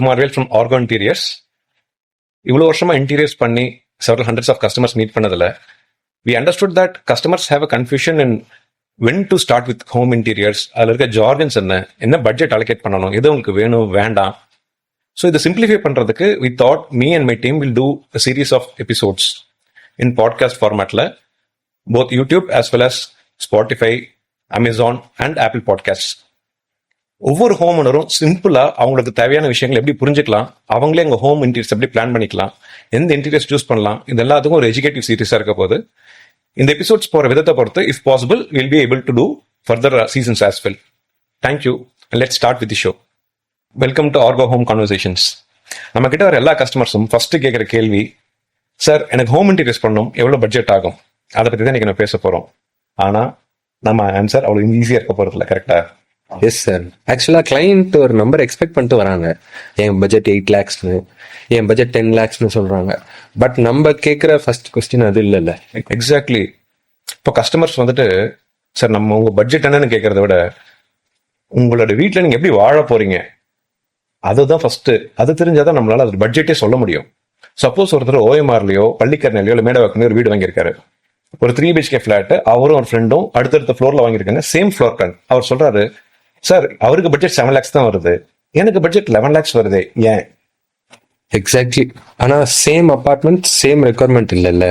Kumar Vel from Orgo Interiors. இவ்வளோ வருஷமா interiors பண்ணி several hundreds of customers meet பண்ணதில் we understood that customers have a confusion in when to start with home interiors. அதில் இருக்க jargons என்ன budget allocate பண்ணணும், எது உங்களுக்கு வேணும் வேண்டாம். ஸோ இதை சிம்பிளிஃபை பண்ணுறதுக்கு we thought me and my team will do a series of episodes in podcast formatல both YouTube as well as Spotify, Amazon and Apple Podcasts. ஒவ்வொரு ஹோம் ஓனரும் சிம்பிளா அவங்களுக்கு தேவையான விஷயங்கள் எப்படி புரிஞ்சுக்கலாம், அவங்களே எங்க ஹோம் இன்டீரியர்ஸ் எப்படி பிளான் பண்ணிக்கலாம், எந்த இன்டீரியர்ஸ் சூஸ் பண்ணலாம், இது எல்லாத்துக்கும் ஒரு எஜுகேட்டிவ் சீரிஸா இருக்க போது. இந்த எபிசோட்ஸ் போற விதத்தை பொறுத்து if possible will be able to do further seasons as well. Thank you. Let's start with the show. Welcome to Argo home conversations. நம்ம கிட்ட வர எல்லா கஸ்டமர்ஸும் ஃபர்ஸ்ட் கேட்குற கேள்வி, சார் எனக்கு ஹோம் இன்டீரியர்ஸ் பண்ணணும், எவ்வளோ பட்ஜெட் ஆகும்? அதை பற்றி தான் இன்னைக்கு நம்ம பேச போறோம். ஆனா நம்ம ஆன்சர் அவ்வளோ ஈஸியா இருக்க போறது இல்லை. கரெக்டா? Yes sir. ஆக்சுவலாக கிளைண்ட் ஒரு நம்பர் எக்ஸ்பெக்ட் பண்ணிட்டு வராங்க. என் பட்ஜெட் 8 lakhsனு, என் பட்ஜெட் 10 lakhsனு சொல்றாங்க. பட் நம்ம கேட்குற ஃபர்ஸ்ட் கொஸ்டின் அது இல்லைல்ல. எக்ஸாக்ட்லி. இப்போ கஸ்டமர்ஸ் வந்துட்டு சார் நம்ம உங்க பட்ஜெட் என்னன்னு கேட்கறத விட உங்களோட வீட்டில் நீங்க எப்படி வாழ போறீங்க அதுதான் ஃபர்ஸ்ட். அது தெரிஞ்சாதான் நம்மளால அது பட்ஜெட்டே சொல்ல முடியும். சப்போஸ் ஒருத்தர் ஓஎம்ஆர்லயோ பள்ளிக்கரணையிலயோ இல்லை மேடவாக்கலையோ ஒரு வீடு வாங்கியிருக்காரு, ஒரு 3 BHK ஃபிளாட், அவரும் ஒரு ஃப்ரெண்டும் அடுத்தடுத்த ஃப்ளோர்ல வாங்கியிருக்காங்க, சேம் ஃப்ளோர் பிளான். அவர் சொல்றாரு, சார் அவருக்கு பட்ஜெட் 7 lakhs தான் வருது, எனக்கு பட்ஜெட் 11 lakhs வருது, ஏன்? எக்ஸாக்ட்லி. ஆனா சேம் அபார்ட்மெண்ட் சேம் ரெக்குவயர்மெண்ட் இல்லைல்ல.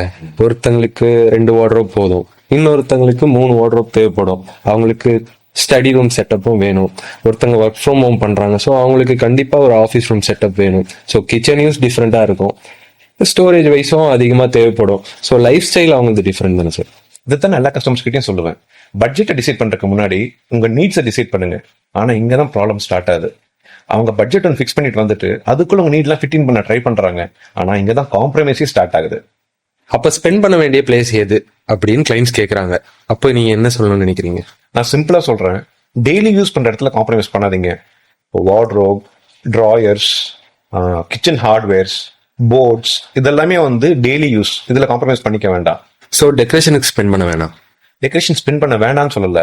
ஒருத்தங்களுக்கு 2 வார்ட்ரோப் போதும், இன்னொருத்தங்களுக்கு 3 வார்ட்ரோப் தேவைப்படும். அவங்களுக்கு ஸ்டடி ரூம் செட்டப்பும் வேணும். ஒருத்தங்க ஒர்க் ஃப்ரம் ஹோம் பண்றாங்க, ஸோ அவங்களுக்கு கண்டிப்பா ஒரு ஆஃபீஸ் ரூம் செட்டப் வேணும். ஸோ கிச்சன் யூஸ் டிஃப்ரெண்டா இருக்கும், ஸ்டோரேஜ் வைஸும் அதிகமாக தேவைப்படும். ஸோ லைஃப் ஸ்டைல் அவங்களுக்கு டிஃப்ரெண்ட் தானே சார். இதைத்தான் எல்லா கஸ்டமர்ஸ் கிட்டையும் சொல்லுவேன். பட்ஜெட்டை டிசைட் பண்றதுக்கு முன்னாடி உங்க நீட்ஸை டிசைட் பண்ணுங்க. ஆனா இங்கதான் ப்ராப்ளம் ஸ்டார்ட் ஆகுது. அவங்க பட்ஜெட் ஒன்று ஃபிக்ஸ் பண்ணிட்டு வந்துட்டு அதுக்குள்ள உங்க நீட்லாம் ஃபிட்டிங் பண்ண ட்ரை பண்றாங்க. ஆனா இங்கதான் காம்ப்ரமைஸே ஸ்டார்ட் ஆகுது. அப்ப ஸ்பெண்ட் பண்ண வேண்டிய பிளேஸ் எது அப்படின்னு கிளைண்ட்ஸ் கேட்கறாங்க. அப்போ நீங்க என்ன சொல்லணும்னு நினைக்கிறீங்க? நான் சிம்பிளா சொல்றேன், டெய்லி யூஸ் பண்ற இடத்துல காம்ப்ரமைஸ் பண்ணாதீங்க. வார்ட்ரோப், டிராயர்ஸ், கிச்சன் ஹார்ட்வேர்ஸ், போர்ட்ஸ், இதெல்லாமே டெய்லி யூஸ், இதுல காம்ப்ரமைஸ் பண்ணிக்க வேண்டாம். ஸோ டெக்கரேஷனுக்கு ஸ்பெண்ட் பண்ண வேணாம். டெக்கரேஷன் ஸ்பெண்ட் பண்ண வேண்டாம்னு சொல்லல,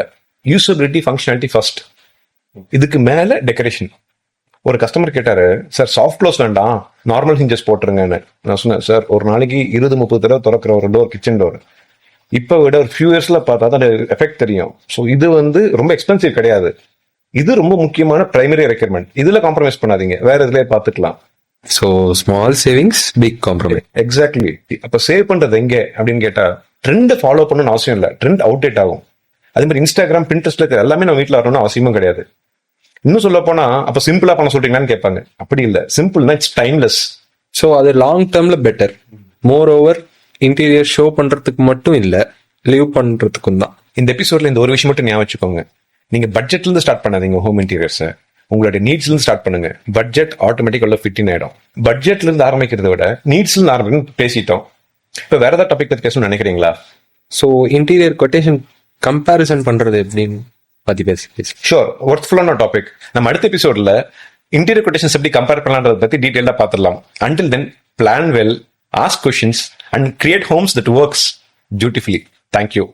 யூசபிலிட்டி ஃபங்க்ஷனாலிட்டி ஃபர்ஸ்ட், இதுக்கு மேல டெக்கரேஷன். ஒரு கஸ்டமர் கேட்டாரு, சார் சாஃப்ட் க்ளோஸ் வேண்டாம், நார்மல் ஹிஞ்சஸ் போட்டுருங்கன்னு. நான் சொன்னேன், சார் ஒரு நாளைக்கு 20-30 தடவை திறக்கிற ஒரு டோர், கிச்சன் டோர், இப்போ விட ஒரு ஃபியூ இயர்ஸ்ல பார்த்தா தான் எஃபெக்ட் தெரியும். ஸோ இது ரொம்ப எக்ஸ்பென்சிவ் கிடையாது. இது ரொம்ப முக்கியமான பிரைமரி ரெக்யர்மெண்ட். இதுல காம்ப்ரமைஸ் பண்ணாதீங்க, வேற இதுலயே பார்த்துக்கலாம். So small savings big compromise. Exactly. அப்ப சேவ் பண்றது எங்க அப்படின்னு கேட்டா, ட்ரெண்ட் ஃபாலோ பண்ணணும்னு அவசியம் இல்லை, ட்ரெண்ட் அவுடேட் ஆகும். அதே மாதிரி இன்ஸ்டாகிராம், பின்ட்ரெஸ்ட்ல இருக்கிற எல்லாமே நம்ம வீட்டில் வரணும்னு அவசியமும் கிடையாது. இன்னும் சொல்ல போனா அப்ப சிம்பிளா பண்ண சொல்றீங்களான்னு கேட்பாங்க. அப்படி இல்லை, சிம்பிள்னா இட்ஸ் டைம்லெஸ். ஸோ அது லாங் டேர்ம்ல better. Moreover interior show பண்றதுக்கு மட்டும் இல்லை, லிவ் பண்றதுக்கும் தான். இந்த எபிசோட்ல இந்த ஒரு விஷயம் மட்டும் ஞாபகம் வச்சுக்கோங்க, நீங்க பட்ஜெட்ல இருந்து ஸ்டார்ட் பண்ணாதீங்க ஹோம் இன்டீரியர்ஸ், உங்களுடைய நீட்ஸ்ல இருந்து ஸ்டார்ட் பண்ணுங்க. பட்ஜெட் ஆட்டோமேட்டிக் உள்ள ஃபிட்டின் ஆயிடும். பட்ஜெட்ல இருந்து ஆரம்பிக்கிறத விட நீட்ஸ்ல இருந்து ஆரம்பிக்கணும் பேசிட்டோம். இப்ப வேற ஏதாவது டாபிக் பத்தி பேசணும்னு நினைக்கிறீங்களா? ஸோ இன்டீரியர் கொட்டேஷன் கம்பேரிசன் பண்றது எப்படின்னு பத்தி பேசி ஷோர், ஒர்த்ஃபுல்லான டாபிக். நம்ம அடுத்த எபிசோட்ல இன்டீரியர் கொட்டேஷன்ஸ் எப்படி கம்பேர் பண்ணலான்றத பத்தி டீடைலா பார்த்துடலாம். Until then, plan well, ask questions and create homes that works beautifully. Thank you.